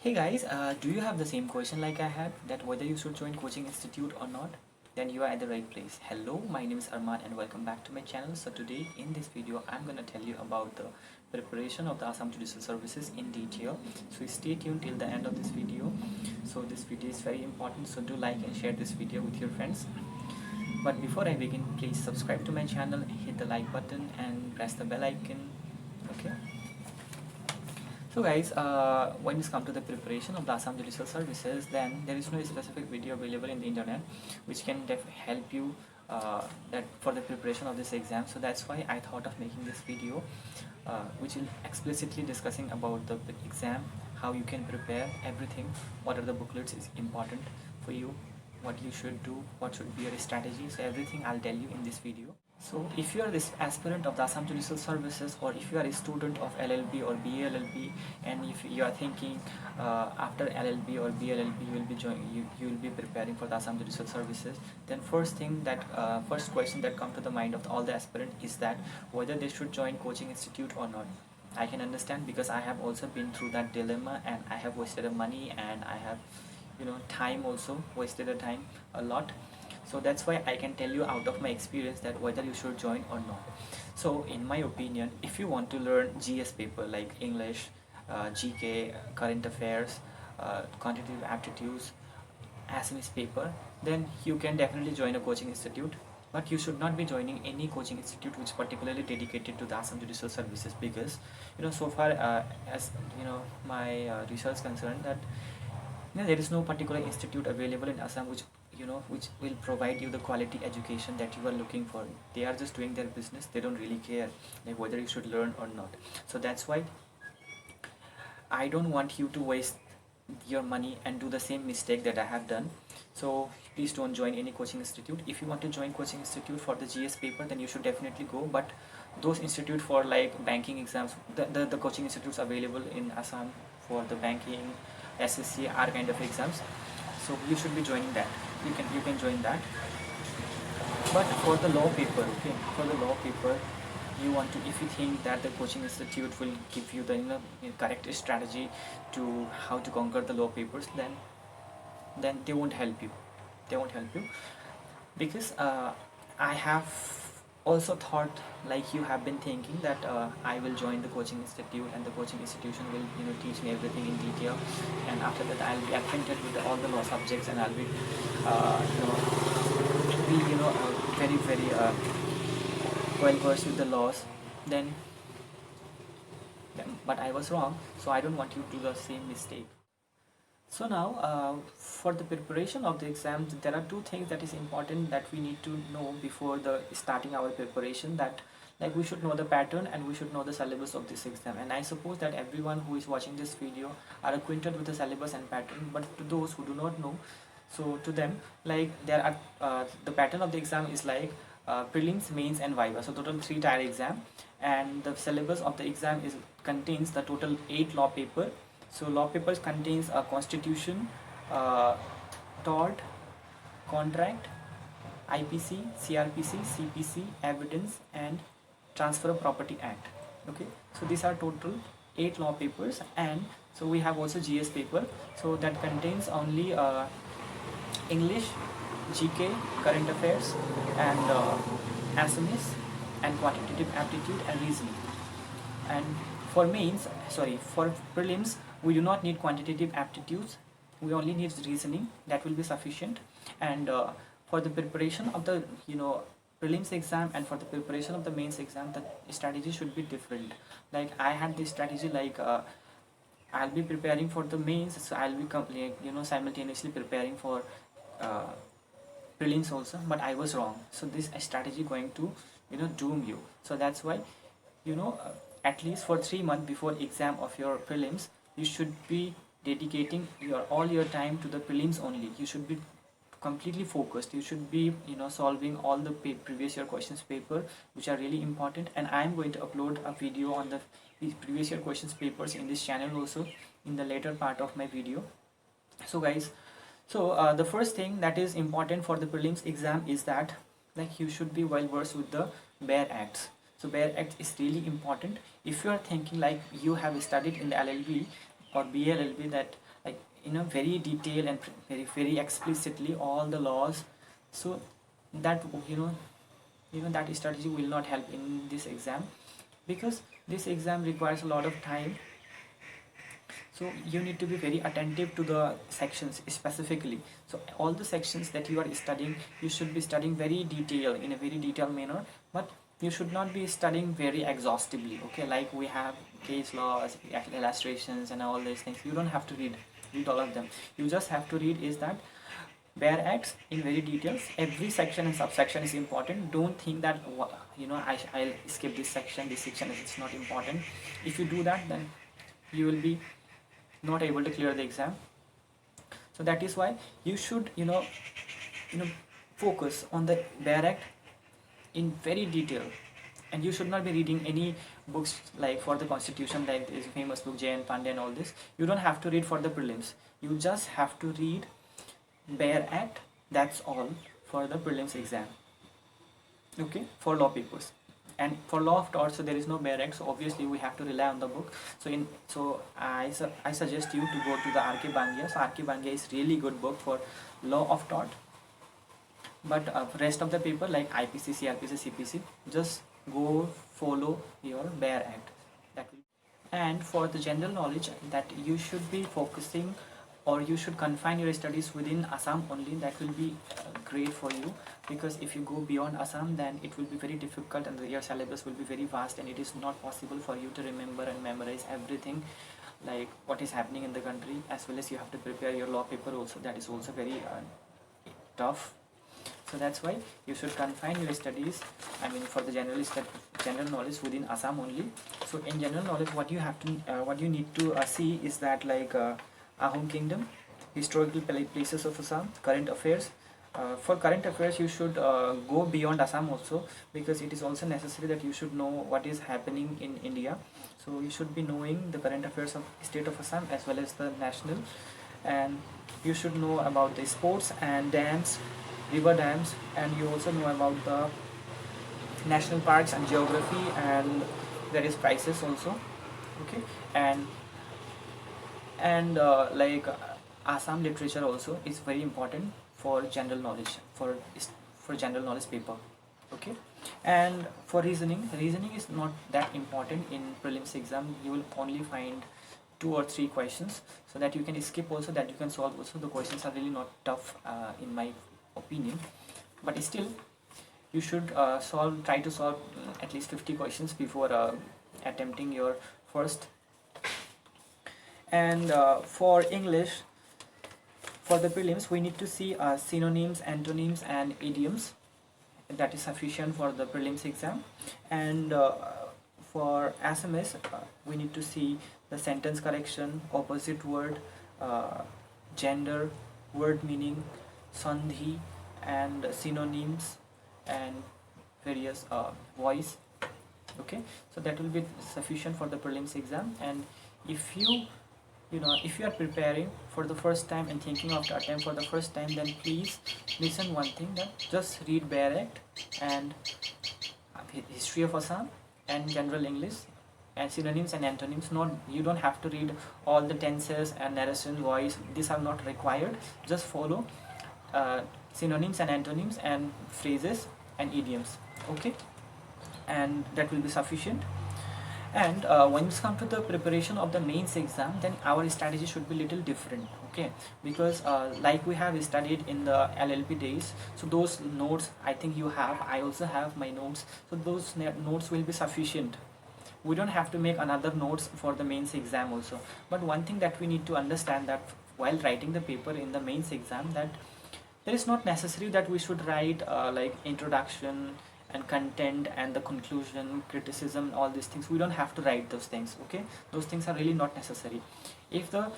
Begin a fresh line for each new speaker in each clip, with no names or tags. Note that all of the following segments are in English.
Hey guys, do you have the same question like I had, that whether you should join coaching institute or not? Then you are at the right place. Hello, my name is Arman and welcome back to my channel. So today in this video I'm gonna tell you about the preparation of the Assam Judicial Services in detail. So stay tuned till the end of this video. So this video is very important, so do like and share this video with your friends. But before I begin, please subscribe to my channel, hit the like button and press the bell icon. Okay. So guys, when it's come to the preparation of the Assam Judicial Services, then there is no specific video available in the internet which can help you that for the preparation of this exam. So that's why I thought of making this video which will explicitly discussing about the exam, how you can prepare everything, what are the booklets is important for you, what you should do, what should be your strategy. So everything I'll tell you in this video. So if you are this aspirant of the Assam Judicial Services, or if you are a student of LLB or BLLB, and if you are thinking after LLB or BLLB you will be preparing for the Assam Judicial Services, then first question that comes to the mind of all the aspirant is that whether they should join coaching institute or not. I can understand, because I have also been through that dilemma and I have wasted money and I have time also, wasted a time a lot. So that's why I can tell you out of my experience that whether you should join or not. So in my opinion, if you want to learn GS paper like English, GK, current affairs, quantitative aptitudes, Assamese paper, then you can definitely join a coaching institute. But you should not be joining any coaching institute which is particularly dedicated to the Assam Judicial Services, because so far as my research concerned, that there is no particular institute available in Assam which which will provide you the quality education that you are looking for. They are just doing their business. They don't really care like whether you should learn or not. So that's why I don't want you to waste your money and do the same mistake that I have done. So please don't join any coaching institute. If you want to join coaching institute for the GS paper, then you should definitely go. But those institute for like banking exams, the coaching institutes available in Assam for the banking, SSC are kind of exams, so you should be joining that. You can join that. But for the law paper, okay, for the law paper, you want to, if you think that the coaching institute will give you the correct strategy to how to conquer the law papers, then they won't help you. They won't help you, because I have also thought like you have been thinking that I will join the coaching institute and the coaching institution will teach me everything in detail, and after that I'll be acquainted with all the law subjects and I'll be very well versed with the laws. Then but I was wrong, so I don't want you to do the same mistake. So now for the preparation of the exam, there are two things that is important that we need to know before the starting our preparation, that like we should know the pattern and we should know the syllabus of this exam. And I suppose that everyone who is watching this video are acquainted with the syllabus and pattern, but to those who do not know, so to them, like there are the pattern of the exam is like prelims, mains and viva, so total 3-tier exam, and the syllabus of the exam is contains the total 8 law paper. So law papers contains a constitution, tort, contract, IPC, CRPC, CPC, evidence and transfer of property act. Okay, so these are total 8 law papers. And so we have also GS paper, so that contains only English, GK, current affairs and Assamese and quantitative aptitude and reasoning. And for prelims, we do not need quantitative aptitudes, we only need reasoning, that will be sufficient. And for the preparation of the prelims exam and for the preparation of the mains exam, the strategy should be different. Like I had this strategy, like I'll be preparing for the mains, so I'll be simultaneously preparing for prelims also, but I was wrong. So this strategy going to doom you. So that's why at least for 3 months before exam of your prelims, you should be dedicating all your time to the prelims only. You should be completely focused. You should be solving all the previous year questions paper which are really important. And I am going to upload a video on the previous year questions papers in this channel also in the later part of my video. So guys, so the first thing that is important for the prelims exam is that like you should be well versed with the bare acts. So bare act is really important. If you are thinking like you have studied in the LLB or BLLB, that like in a very detail and very explicitly all the laws. So that that strategy will not help in this exam, because this exam requires a lot of time. So you need to be very attentive to the sections specifically. So all the sections that you are studying, you should be studying very detailed, in a very detailed manner, but you should not be studying very exhaustively. Okay, like we have case laws, illustrations and all these things. You don't have to read all of them. You just have to read is that bare acts in very details. Every section and subsection is important. Don't think that I'll skip this section is not important. If you do that, then you will be not able to clear the exam. So that is why you should focus on the bare act in very detail, and you should not be reading any books like for the constitution, like this famous book J.N. Pandey and all this. You don't have to read for the prelims. You just have to read bare act, that's all, for the prelims exam. Okay, for law papers. And for law of tort, so there is no bare act, so obviously we have to rely on the book. So I suggest you to go to the R.K. Bangia. So R.K. Bangia is really good book for law of tort. But rest of the paper like IPC, CRPC, CPC, just go follow your bare act. That will. And for the general knowledge, that you should be focusing, or you should confine your studies within Assam only. That will be great for you, because if you go beyond Assam, then it will be very difficult, and your syllabus will be very vast, and it is not possible for you to remember and memorize everything, like what is happening in the country, as well as you have to prepare your law paper also. That is also very tough. So that's why you should confine your studies, for the general knowledge within Assam only. So in general knowledge, what you need to see is that, like Ahom Kingdom, historical places of Assam, current affairs. For current affairs, you should go beyond Assam also, because it is also necessary that you should know what is happening in India. So you should be knowing the current affairs of state of Assam as well as the national, and you should know about the sports and dams, river dams, and you also know about the national parks and geography and various prices also. Okay, and Assam literature also is very important for general knowledge, for general knowledge paper. Okay, and for reasoning is not that important in prelims exam. You will only find 2 or 3 questions, so that you can skip also, that you can solve also. The questions are really not tough in my opinion, but still you should try to solve at least 50 questions before attempting your first. And for English, for the prelims, we need to see synonyms, antonyms and idioms. That is sufficient for the prelims exam. And for Assamese, we need to see the sentence correction, opposite word, gender, word meaning, sandhi, and synonyms and various voice. Okay, so that will be sufficient for the prelims exam. And if you are preparing for the first time and thinking of the attempt for the first time, then please listen one thing, that just read bare act and history of Assam and general English and synonyms and antonyms. You don't have to read all the tenses and narration, voice. These are not required. Just follow synonyms and antonyms and phrases and idioms. Okay, and that will be sufficient. And when it's come to the preparation of the mains exam, then our strategy should be little different. Okay, because like we have studied in the LLP days, so those notes I think you have, I also have my notes, so those notes will be sufficient. We don't have to make another notes for the mains exam also. But one thing that we need to understand, that while writing the paper in the mains exam, that there is not necessary that we should write like introduction and content and the conclusion, criticism, all these things. We don't have to write those things. Okay, those things are really not necessary. If the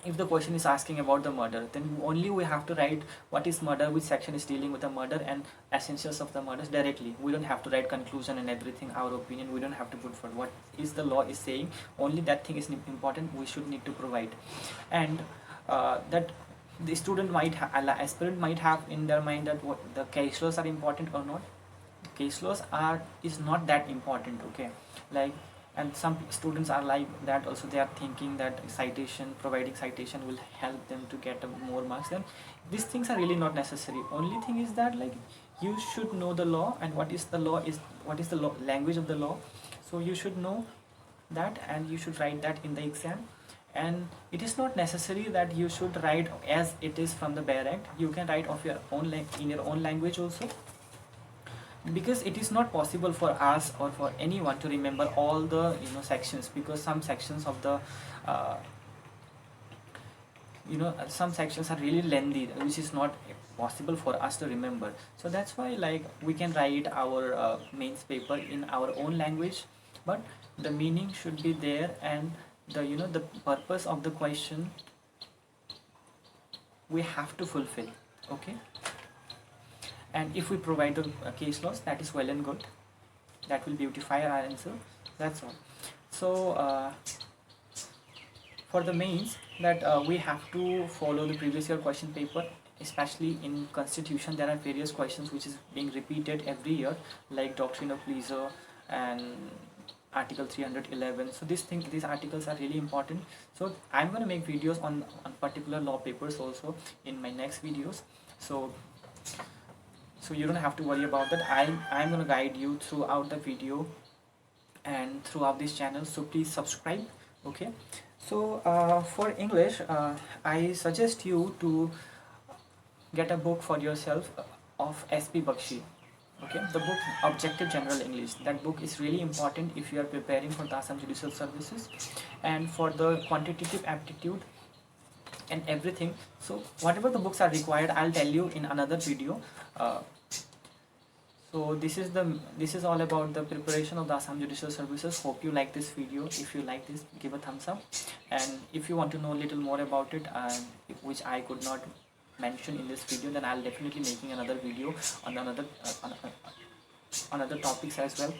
if the question is asking about the murder, then only we have to write what is murder, which section is dealing with the murder, and essentials of the murders directly. We don't have to write conclusion and everything, our opinion. We don't have to put for what is the law is saying. Only that thing is important. We should need to provide. And that the student might aspirant might have in their mind that what the case laws are important or not. Case laws is not that important. Okay, like And some students are like that also, they are thinking that providing citation will help them to get more marks. Then these things are really not necessary. Only thing is that like you should know the law, and what is the language of the law. So you should know that, and you should write that in the exam. And it is not necessary that you should write as it is from the bare act. You can write of your own in your own language also, because it is not possible for us or for anyone to remember all the sections, because some sections of the uh, some sections are really lengthy, which is not possible for us to remember. So that's why like we can write our mains paper in our own language, but the meaning should be there, and the purpose of the question we have to fulfill. Okay. And if we provide the case laws, that is well and good. That will beautify our answer. That's all. So for the mains, that we have to follow the previous year question paper. Especially in constitution, there are various questions which is being repeated every year, like doctrine of leisure and article 311. So these articles are really important. So I'm going to make videos on particular law papers also in my next videos. So you don't have to worry about that. I'm going to guide you throughout the video and throughout this channel, so please subscribe. Okay. So for English, I suggest you to get a book for yourself of SP Bakshi. Okay, the book Objective General English. That book is really important if you are preparing for the Assam Judicial Services and for the quantitative aptitude and everything. So whatever the books are required, I'll tell you in another video. So this is all about the preparation of the Assam Judicial Services. Hope you like this video. If you like this, give a thumbs up. And if you want to know a little more about it, which I could not mention in this video, then I'll definitely making another video on another topics as well.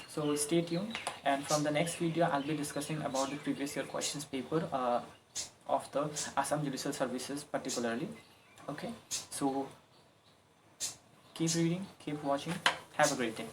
So stay tuned, and from the next video I'll be discussing about the previous year questions paper of the Assam Judicial Services particularly. Okay, so keep reading, keep watching, have a great day.